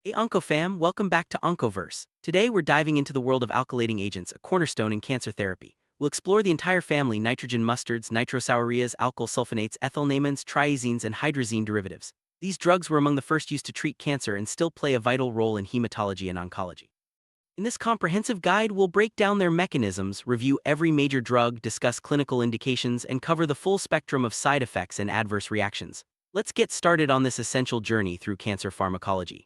Hey Onco fam, welcome back to Oncoverse. Today we're diving into the world of alkylating agents, a cornerstone in cancer therapy. We'll explore the entire family: nitrogen mustards, nitrosoureas, alkyl sulfonates, ethyleneimines, triazenes, and hydrazine derivatives. These drugs were among the first used to treat cancer and still play a vital role in hematology and oncology. In this comprehensive guide, we'll break down their mechanisms, review every major drug, discuss clinical indications, and cover the full spectrum of side effects and adverse reactions. Let's get started on this essential journey through cancer pharmacology.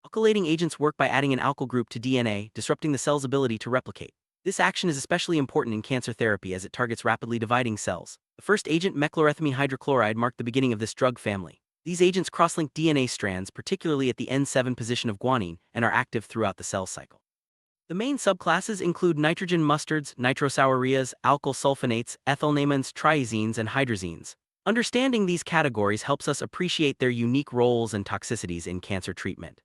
Alkylating agents work by adding an alkyl group to DNA, disrupting the cell's ability to replicate. This action is especially important in cancer therapy as it targets rapidly dividing cells. The first agent, Mechlorethamine hydrochloride, marked the beginning of this drug family. These agents cross-link DNA strands, particularly at the N7 position of guanine, and are active throughout the cell cycle. The main subclasses include nitrogen mustards, nitrosoureas, alkyl sulfonates, ethyleneimines, triazenes, and hydrazines. Understanding these categories helps us appreciate their unique roles and toxicities in cancer treatment.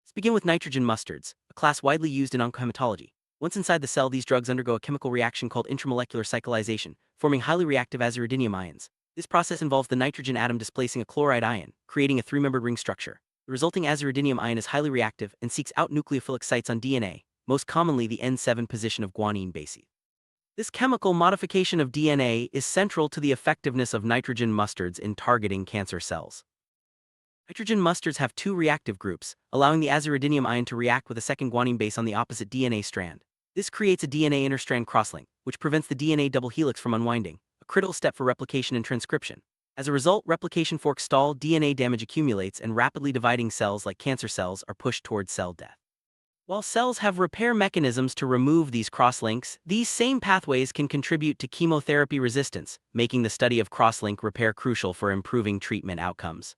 Let's begin with nitrogen mustards, a class widely used in oncohematology. Once inside the cell, these drugs undergo a chemical reaction called intramolecular cyclization, forming highly reactive aziridinium ions. This process involves the nitrogen atom displacing a chloride ion, creating a three-membered ring structure. The resulting aziridinium ion is highly reactive and seeks out nucleophilic sites on DNA, most commonly the N7 position of guanine bases. This chemical modification of DNA is central to the effectiveness of nitrogen mustards in targeting cancer cells. Nitrogen mustards have two reactive groups, allowing the aziridinium ion to react with a second guanine base on the opposite DNA strand. This creates a DNA interstrand crosslink, which prevents the DNA double helix from unwinding, a critical step for replication and transcription. As a result, replication forks stall, DNA damage accumulates, and rapidly dividing cells like cancer cells are pushed towards cell death. While cells have repair mechanisms to remove these crosslinks, these same pathways can contribute to chemotherapy resistance, making the study of crosslink repair crucial for improving treatment outcomes.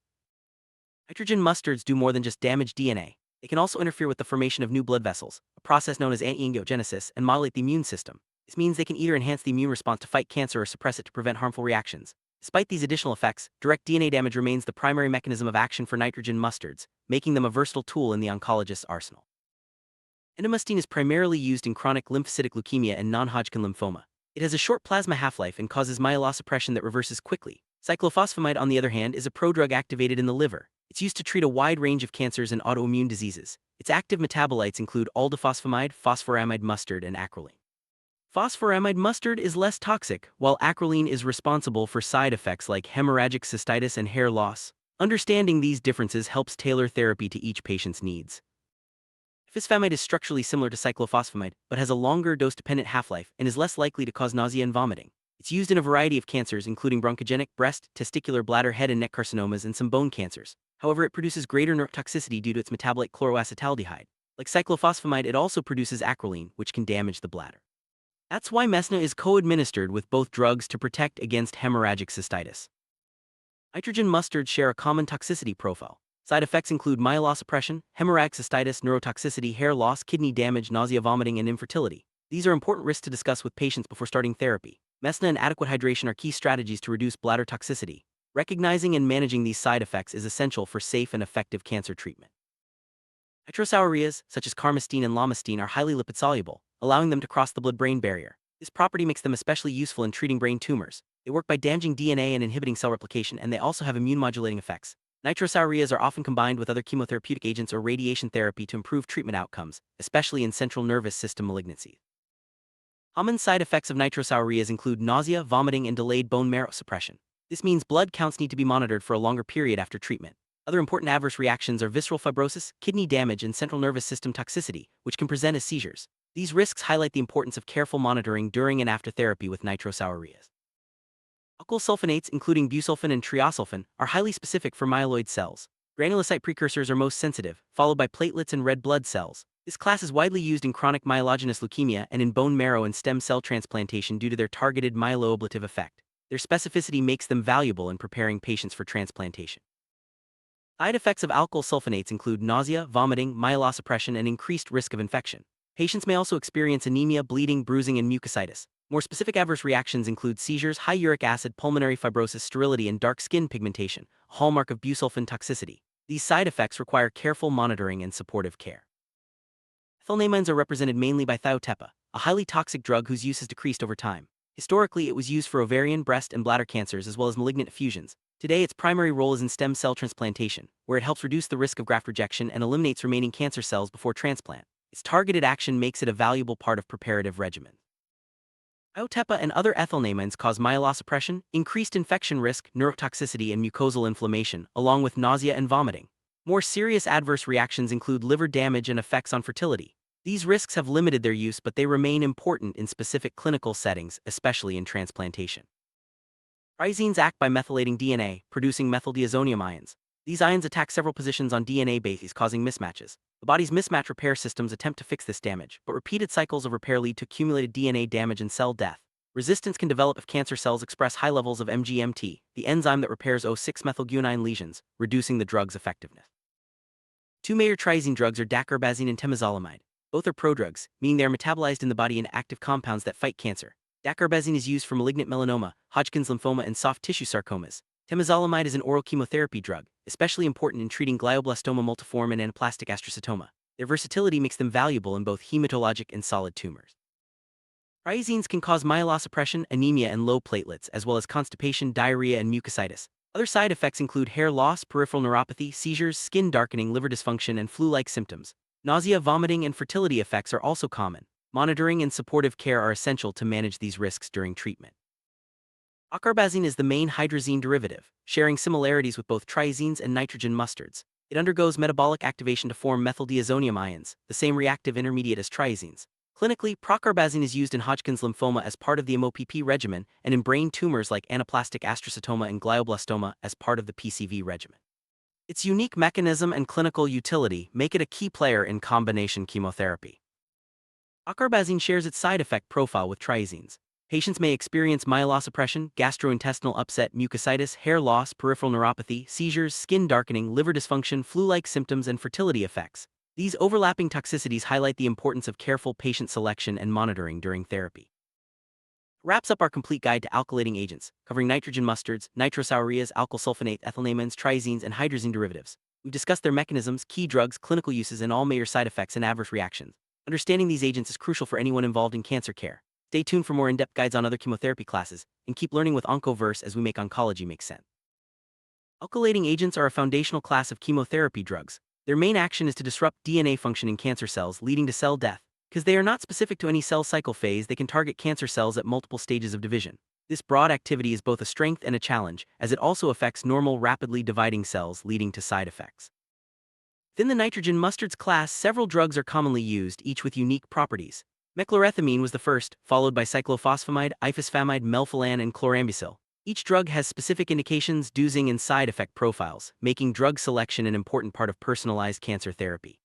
Nitrogen mustards do more than just damage DNA. They can also interfere with the formation of new blood vessels, a process known as anti-angiogenesis, and modulate the immune system. This means they can either enhance the immune response to fight cancer or suppress it to prevent harmful reactions. Despite these additional effects, direct DNA damage remains the primary mechanism of action for nitrogen mustards, making them a versatile tool in the oncologist's arsenal. Bendamustine is primarily used in chronic lymphocytic leukemia and non-Hodgkin lymphoma. It has a short plasma half-life and causes myelosuppression that reverses quickly. Cyclophosphamide, on the other hand, is a prodrug activated in the liver. It's used to treat a wide range of cancers and autoimmune diseases. Its active metabolites include aldofosfamide, phosphoramide mustard, and acrolein. Phosphoramide mustard is less toxic, while acrolein is responsible for side effects like hemorrhagic cystitis and hair loss. Understanding these differences helps tailor therapy to each patient's needs. Ifosfamide is structurally similar to cyclophosphamide, but has a longer dose-dependent half-life and is less likely to cause nausea and vomiting. It's used in a variety of cancers, including bronchogenic, breast, testicular, bladder, head and neck carcinomas, and some bone cancers. However, it produces greater neurotoxicity due to its metabolite chloroacetaldehyde. Like cyclophosphamide, it also produces acrolein, which can damage the bladder. That's why Mesna is co-administered with both drugs to protect against hemorrhagic cystitis. Nitrogen mustards share a common toxicity profile. Side effects include myelosuppression, hemorrhagic cystitis, neurotoxicity, hair loss, kidney damage, nausea, vomiting, and infertility. These are important risks to discuss with patients before starting therapy. Mesna and adequate hydration are key strategies to reduce bladder toxicity. Recognizing and managing these side effects is essential for safe and effective cancer treatment. Nitrosoureas, such as Carmustine and Lomustine, are highly lipid-soluble, allowing them to cross the blood-brain barrier. This property makes them especially useful in treating brain tumors. They work by damaging DNA and inhibiting cell replication, and they also have immune-modulating effects. Nitrosoureas are often combined with other chemotherapeutic agents or radiation therapy to improve treatment outcomes, especially in central nervous system malignancies. Common side effects of nitrosoureas include nausea, vomiting, and delayed bone marrow suppression. This means blood counts need to be monitored for a longer period after treatment. Other important adverse reactions are visceral fibrosis, kidney damage, and central nervous system toxicity, which can present as seizures. These risks highlight the importance of careful monitoring during and after therapy with nitrosoureas. Alkyl sulfonates, including Busulfan and Treosulfan, are highly specific for myeloid cells. Granulocyte precursors are most sensitive, followed by platelets and red blood cells. This class is widely used in chronic myelogenous leukemia and in bone marrow and stem cell transplantation due to their targeted myeloablative effect. Their specificity makes them valuable in preparing patients for transplantation. Side effects of alkyl sulfonates include nausea, vomiting, myelosuppression, and increased risk of infection. Patients may also experience anemia, bleeding, bruising, and mucositis. More specific adverse reactions include seizures, high uric acid, pulmonary fibrosis, sterility, and dark skin pigmentation, a hallmark of busulfan toxicity. These side effects require careful monitoring and supportive care. Ethyleneimines are represented mainly by Thiotepa, a highly toxic drug whose use has decreased over time. Historically, it was used for ovarian, breast, and bladder cancers as well as malignant effusions. Today, its primary role is in stem cell transplantation, where it helps reduce the risk of graft rejection and eliminates remaining cancer cells before transplant. Its targeted action makes it a valuable part of preparative regimen. Thiotepa and other ethyleneimines cause myelosuppression, increased infection risk, neurotoxicity, and mucosal inflammation, along with nausea and vomiting. More serious adverse reactions include liver damage and effects on fertility. These risks have limited their use, but they remain important in specific clinical settings, especially in transplantation. Triazenes act by methylating DNA, producing methyldiazonium ions. These ions attack several positions on DNA bases, causing mismatches. The body's mismatch repair systems attempt to fix this damage, but repeated cycles of repair lead to accumulated DNA damage and cell death. Resistance can develop if cancer cells express high levels of MGMT, the enzyme that repairs O6-methylguanine lesions, reducing the drug's effectiveness. Two major triazine drugs are Dacarbazine and Temozolomide. Both are prodrugs, meaning they are metabolized in the body into active compounds that fight cancer. Dacarbazine is used for malignant melanoma, Hodgkin's lymphoma, and soft tissue sarcomas. Temozolomide is an oral chemotherapy drug, especially important in treating glioblastoma multiforme and anaplastic astrocytoma. Their versatility makes them valuable in both hematologic and solid tumors. Triazenes can cause myelosuppression, anemia, and low platelets, as well as constipation, diarrhea, and mucositis. Other side effects include hair loss, peripheral neuropathy, seizures, skin darkening, liver dysfunction, and flu-like symptoms. Nausea, vomiting, and fertility effects are also common. Monitoring and supportive care are essential to manage these risks during treatment. Procarbazine is the main hydrazine derivative, sharing similarities with both triazenes and nitrogen mustards. It undergoes metabolic activation to form methyldiazonium ions, the same reactive intermediate as triazenes. Clinically, procarbazine is used in Hodgkin's lymphoma as part of the MOPP regimen and in brain tumors like anaplastic astrocytoma and glioblastoma as part of the PCV regimen. Its unique mechanism and clinical utility make it a key player in combination chemotherapy. Procarbazine shares its side effect profile with triazenes. Patients may experience myelosuppression, gastrointestinal upset, mucositis, hair loss, peripheral neuropathy, seizures, skin darkening, liver dysfunction, flu-like symptoms, and fertility effects. These overlapping toxicities highlight the importance of careful patient selection and monitoring during therapy. Wraps up our complete guide to alkylating agents, covering nitrogen mustards, nitrosoureas, alkyl sulfonate, ethyleneimines, triazenes, and hydrazine derivatives. We've discussed their mechanisms, key drugs, clinical uses, and all major side effects and adverse reactions. Understanding these agents is crucial for anyone involved in cancer care. Stay tuned for more in-depth guides on other chemotherapy classes, and keep learning with Onco Verse as we make oncology make sense. Alkylating agents are a foundational class of chemotherapy drugs. Their main action is to disrupt DNA function in cancer cells, leading to cell death. Because they are not specific to any cell cycle phase, they can target cancer cells at multiple stages of division. This broad activity is both a strength and a challenge, as it also affects normal, rapidly dividing cells, leading to side effects. Within the nitrogen mustards class, several drugs are commonly used, each with unique properties. Mechlorethamine was the first, followed by Cyclophosphamide, Ifosfamide, Melphalan, and chlorambucil. Each drug has specific indications, dosing, and side effect profiles, making drug selection an important part of personalized cancer therapy.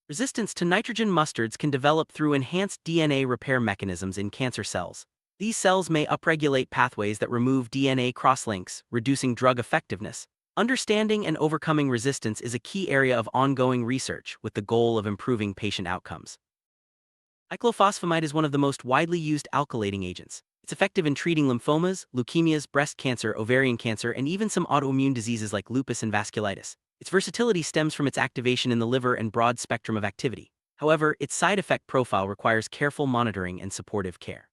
Resistance to nitrogen mustards can develop through enhanced DNA repair mechanisms in cancer cells. These cells may upregulate pathways that remove DNA crosslinks, reducing drug effectiveness. Understanding and overcoming resistance is a key area of ongoing research, with the goal of improving patient outcomes. Cyclophosphamide is one of the most widely used alkylating agents. It's effective in treating lymphomas, leukemias, breast cancer, ovarian cancer, and even some autoimmune diseases like lupus and vasculitis. Its versatility stems from its activation in the liver and broad spectrum of activity. However, its side effect profile requires careful monitoring and supportive care.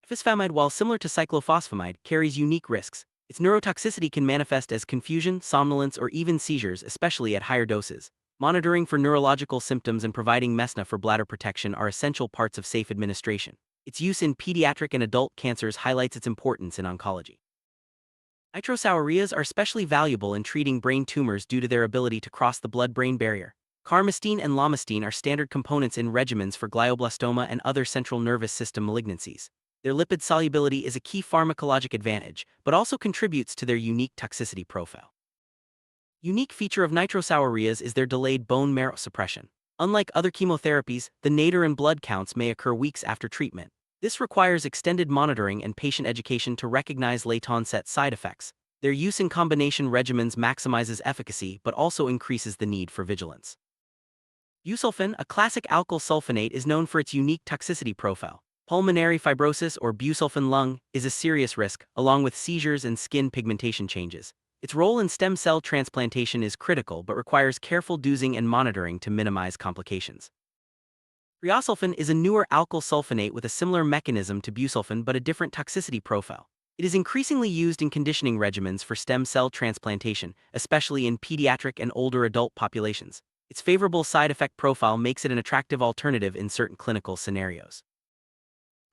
Ifosfamide, while similar to cyclophosphamide, carries unique risks. Its neurotoxicity can manifest as confusion, somnolence, or even seizures, especially at higher doses. Monitoring for neurological symptoms and providing mesna for bladder protection are essential parts of safe administration. Its use in pediatric and adult cancers highlights its importance in oncology. Nitrosoureas are especially valuable in treating brain tumors due to their ability to cross the blood-brain barrier. Carmustine and Lomustine are standard components in regimens for glioblastoma and other central nervous system malignancies. Their lipid solubility is a key pharmacologic advantage, but also contributes to their unique toxicity profile. Unique feature of nitrosoureas is their delayed bone marrow suppression. Unlike other chemotherapies, the nadir and blood counts may occur weeks after treatment. This requires extended monitoring and patient education to recognize late-onset side effects. Their use in combination regimens maximizes efficacy but also increases the need for vigilance. Busulfan, a classic alkyl sulfonate, is known for its unique toxicity profile. Pulmonary fibrosis, or Busulfan lung, is a serious risk, along with seizures and skin pigmentation changes. Its role in stem cell transplantation is critical but requires careful dosing and monitoring to minimize complications. Treosulfan is a newer alkyl sulfonate with a similar mechanism to Busulfan but a different toxicity profile. It is increasingly used in conditioning regimens for stem cell transplantation, especially in pediatric and older adult populations. Its favorable side effect profile makes it an attractive alternative in certain clinical scenarios.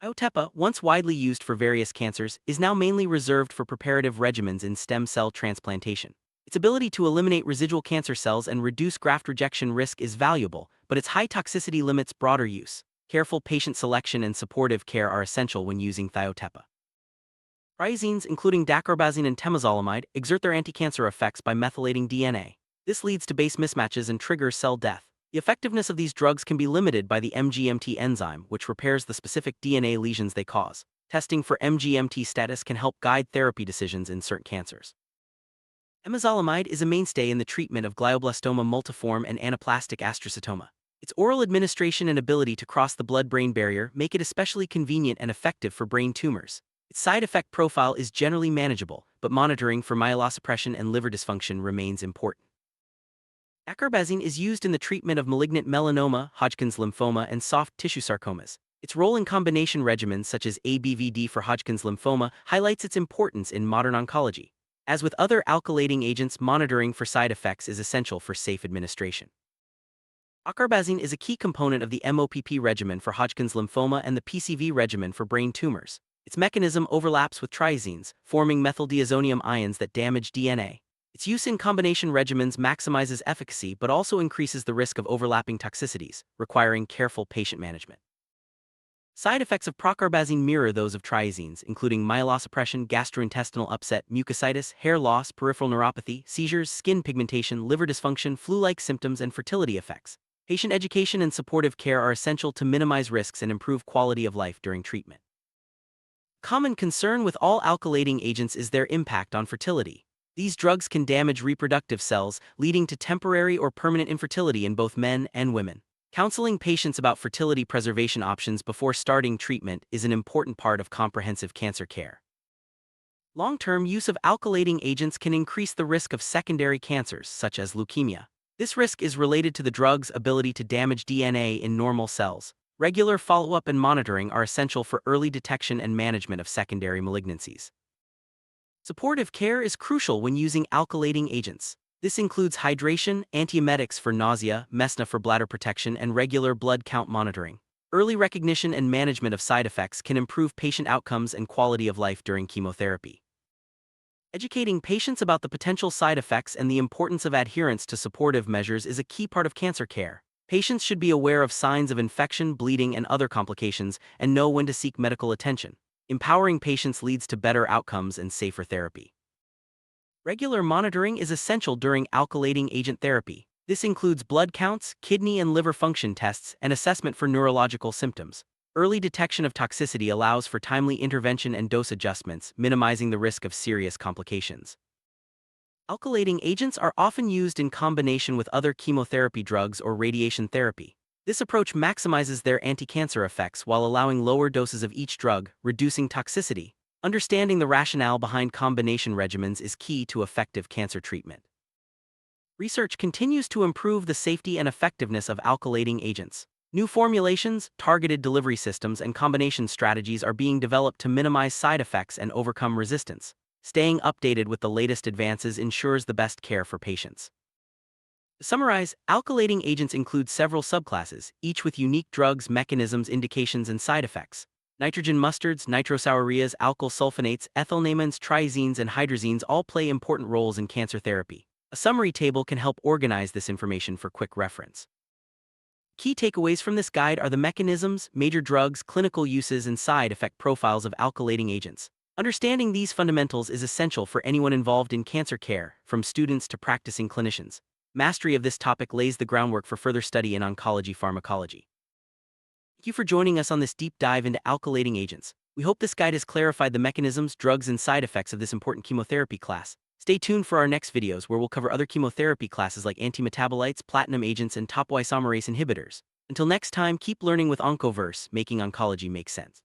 Thiotepa, once widely used for various cancers, is now mainly reserved for preparative regimens in stem cell transplantation. Its ability to eliminate residual cancer cells and reduce graft rejection risk is valuable, but its high toxicity limits broader use. Careful patient selection and supportive care are essential when using Thiotepa. Triazenes, including Dacarbazine and Temozolomide, exert their anti-cancer effects by methylating DNA. This leads to base mismatches and triggers cell death. The effectiveness of these drugs can be limited by the MGMT enzyme, which repairs the specific DNA lesions they cause. Testing for MGMT status can help guide therapy decisions in certain cancers. Temozolomide is a mainstay in the treatment of glioblastoma multiforme and anaplastic astrocytoma. Its oral administration and ability to cross the blood-brain barrier make it especially convenient and effective for brain tumors. Its side effect profile is generally manageable, but monitoring for myelosuppression and liver dysfunction remains important. Dacarbazine is used in the treatment of malignant melanoma, Hodgkin's lymphoma, and soft tissue sarcomas. Its role in combination regimens such as ABVD for Hodgkin's lymphoma highlights its importance in modern oncology. As with other alkylating agents, monitoring for side effects is essential for safe administration. Procarbazine is a key component of the MOPP regimen for Hodgkin's lymphoma and the PCV regimen for brain tumors. Its mechanism overlaps with triazenes, forming methyldiazonium ions that damage DNA. Its use in combination regimens maximizes efficacy but also increases the risk of overlapping toxicities, requiring careful patient management. Side effects of procarbazine mirror those of triazenes, including myelosuppression, gastrointestinal upset, mucositis, hair loss, peripheral neuropathy, seizures, skin pigmentation, liver dysfunction, flu-like symptoms, and fertility effects. Patient education and supportive care are essential to minimize risks and improve quality of life during treatment. Common concern with all alkylating agents is their impact on fertility. These drugs can damage reproductive cells, leading to temporary or permanent infertility in both men and women. Counseling patients about fertility preservation options before starting treatment is an important part of comprehensive cancer care. Long-term use of alkylating agents can increase the risk of secondary cancers, such as leukemia. This risk is related to the drug's ability to damage DNA in normal cells. Regular follow-up and monitoring are essential for early detection and management of secondary malignancies. Supportive care is crucial when using alkylating agents. This includes hydration, antiemetics for nausea, mesna for bladder protection, and regular blood count monitoring. Early recognition and management of side effects can improve patient outcomes and quality of life during chemotherapy. Educating patients about the potential side effects and the importance of adherence to supportive measures is a key part of cancer care. Patients should be aware of signs of infection, bleeding, and other complications, and know when to seek medical attention. Empowering patients leads to better outcomes and safer therapy. Regular monitoring is essential during alkylating agent therapy. This includes blood counts, kidney and liver function tests, and assessment for neurological symptoms. Early detection of toxicity allows for timely intervention and dose adjustments, minimizing the risk of serious complications. Alkylating agents are often used in combination with other chemotherapy drugs or radiation therapy. This approach maximizes their anti-cancer effects while allowing lower doses of each drug, reducing toxicity. Understanding the rationale behind combination regimens is key to effective cancer treatment. Research continues to improve the safety and effectiveness of alkylating agents. New formulations, targeted delivery systems, and combination strategies are being developed to minimize side effects and overcome resistance. Staying updated with the latest advances ensures the best care for patients. To summarize, alkylating agents include several subclasses, each with unique drugs, mechanisms, indications, and side effects. Nitrogen mustards, nitrosoureas, alkyl sulfonates, ethyleneimines, triazenes, and hydrazines all play important roles in cancer therapy. A summary table can help organize this information for quick reference. Key takeaways from this guide are the mechanisms, major drugs, clinical uses, and side effect profiles of alkylating agents. Understanding these fundamentals is essential for anyone involved in cancer care, from students to practicing clinicians. Mastery of this topic lays the groundwork for further study in oncology pharmacology. Thank you for joining us on this deep dive into alkylating agents. We hope this guide has clarified the mechanisms, drugs, and side effects of this important chemotherapy class. Stay tuned for our next videos where we'll cover other chemotherapy classes like antimetabolites, platinum agents, and topoisomerase inhibitors. Until next time, keep learning with Oncoverse, making oncology make sense.